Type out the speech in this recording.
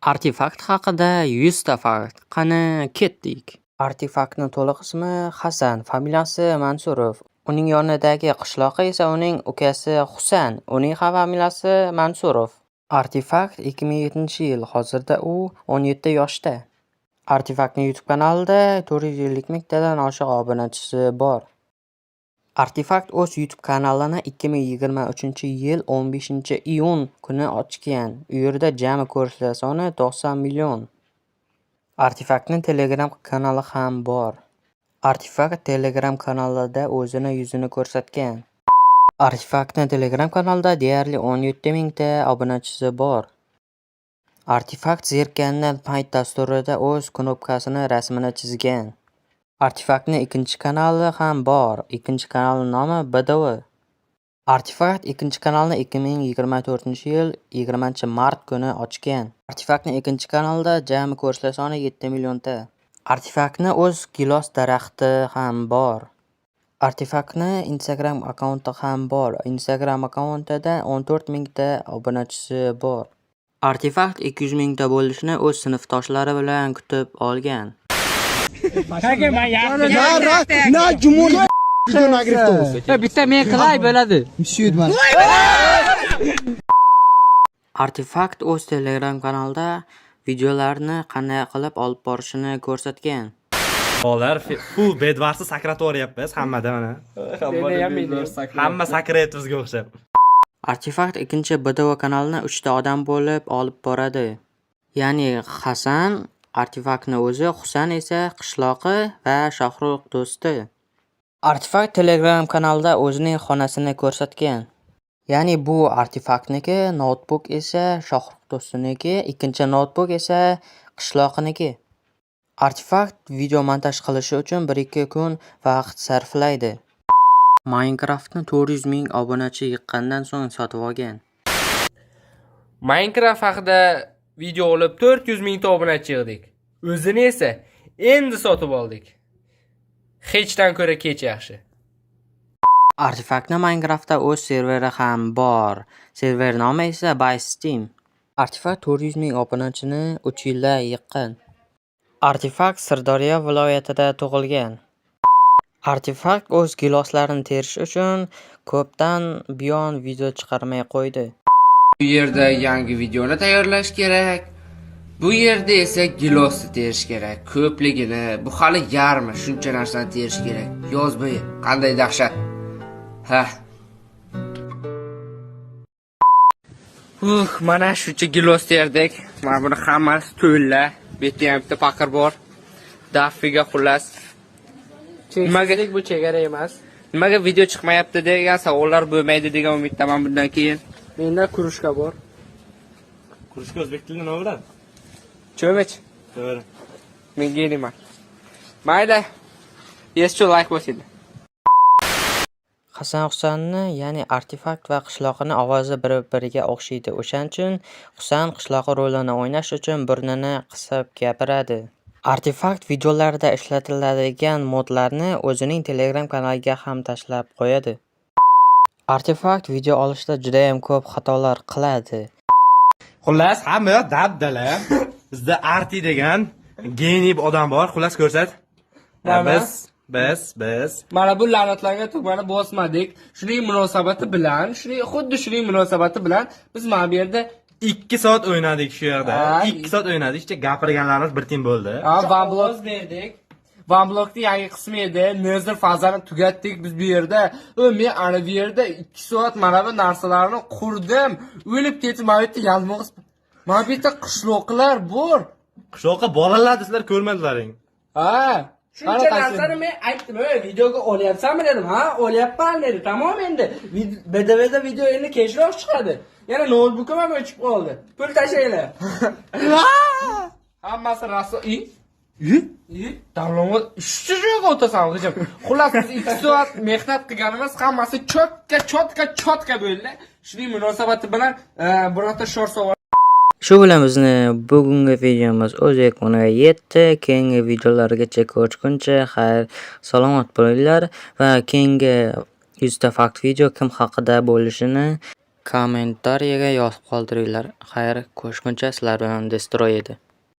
Artefakt haqida 100 ta fakt. Qani ketdik. Artefaktning to'liq ismi Hasan, familiyasi Mansurov. Uning yonidagi qishloqi esa uning ukasi Husan, uning ham familiyasi Mansurov. Artefakt 2007-yil, hozirda u 17 yoshda. Artefaktning YouTube kanalida 450 mingtadan oshiq obunachisi bor. Artefakt o'z YouTube kanalini 2023-yil 15-iyun kuni ochgan. U yerda jami ko'rishlar soni 90 million. Artefaktning Telegram kanali ham bor. Artefakt Telegram kanalida o'zini yuzini ko'rsatgan. Artefaktning Telegram kanalida deyarli 17 mingta obunachisi bor. Artefakt zerikkandan payt dasturida o'z knopkasini rasmini chizgan. Artefaktning ikkinchi kanali ham bor. Ikkinchi kanalning nomi BDV. Artefakt ikkinchi kanalni 2024-yil 20-mart kuni ochgan. Artefaktning ikkinchi kanalida jami ko'rishlar soni 7 millionta. Artefaktning o'z gilos daraxti ham bor. Artefaktning Instagram akkaunti ham bor. Instagram akkauntida 14 mingta obunachisi bor. Artefakt 200 mingta bo'lishini o'z sinfdoshlari bilan kutib olgan. Bitta men qilay bo'ladi. Artefakt o'z Telegram kanalida videolarni qanday qilib olib borishini ko'rsatgan. Bolalar full bedvarsiz sakrab o'ryapmiz hammada mana. Hamma sakrayapti bizga o'xshab. Artefakt ikkinchi BDV kanalini 3 ta odam bo'lib olib boradi. Ya'ni Hasan, Artefaktning o'zi, Husan esa qishloqi va Shohruh do'sti. Artefakt Telegram kanalida o'zining xonasini ko'rsatgan. Ya'ni bu Artefaktniki, notebook esa Shohruh do'stiniki, ikkinchi notebook esa qishloqiniki. Artefakt video montaj qilishi uchun 1-2 kun vaqt sarflaydi. Minecraftni 400 ming obunachi yiqqandan so'ng sotib olgan. Minecraft haqida video olib 400 mingta obunachi yig'dik. O'zini esa endi sotib oldik. Hechdan ko'ra kech yaxshi. Artefaktning Minecraftda o'z serveri ham bor. Server nomi esa BySteam. Artefakt 400 ming obunachini 3 yilda yiqqan. Artefakt Sirdaryo viloyatida tug'ilgan. Artefakt o'z giloslarini terish uchun ko'pdan buyon video chiqarmay qo'ydi. Bu yerda yangi videoni tayyorlash kerak. Bu yerda esa gilosni terish kerak. Ko'pligini, bu hali yarmi, shuncha narsani terish kerak. Yoz bo'yi qanday dahshat. Mana shuncha gilos terdik. Mana buni hammasi to'la. Bu yerda ham bitta paqir bor. Dafiga xullas. Nimaga bu chegara emas? Nimaga video chiqmayapti degan savollar bo'lmaydi degan umiddaman bundan keyin. Menda kurushka bor. Kurushka o'zbek tilida nima bo'ladi? Cho'mich. To'g'ri. Menga nima? Mayli. Yeschu like bosing. Hasan Husanni, ya'ni Artefakt va qishloqini ovozi bir-biriga o'xshaydi. O'shaning uchun Husan qishloqi rolini o'ynash uchun burnini qisib gapiradi. Artefakt videolarda ishlatiladigan modlarni o'zining Telegram kanaliga ham tashlab qo'yadi. Artefakt video olishda juda ham ko'p xatolar qiladi. Xullas, hamma dabdala. Bizda Arti degan geniy odam bor. Xullas ko'rsat. Biz. Mana bu la'natlangan tugmani bosmadik. Shuning munosabati bilan, xuddi shuning munosabati bilan biz mana bu yerda 2 soat o'ynadik shu yerda. 2 soat o'ynadik. Ichda gapirganlarimiz bir tim bo'ldi. Vanblok berdik. Vanblokning yangi qismi edi. Nezir fazani tugatdik biz bu yerda. Men ana bu yerda 2 soat mana bu narsalarni qurdim. O'lib ketib, mana bu yerda yalmog'iz. Mana bu yerda qishloqlar bor. Qishloqqa bolalar sizlar ko'rmadilaring. Shuncha narsani men aytdim, videoga olyapsanmi dedim. Olyapman dedi. Tamom endi. BDVda video endi kechroq chiqadi. Yana notebookim ham o'chib qoldi. Pul tashlaylar. Hammasi raso. Davlonga ishchiga o'tasan hujum. Xullas biz 2 soat mehnat qilganimiz hammasi chotka bo'ldi. Shuning munosabati bilan birorta shor savol. Shu bilan bizni bugungi videomiz o'z yakuniga yetdi. Keyingi videolargacha ko'rishguncha xayr, salomat bo'linglar va keyingi 100 ta fakt video kim haqida bo'lishini Kommentariyaga yozib qoldiringlar. Xayr, ko'rishguncha sizlar bilan Destroy edi.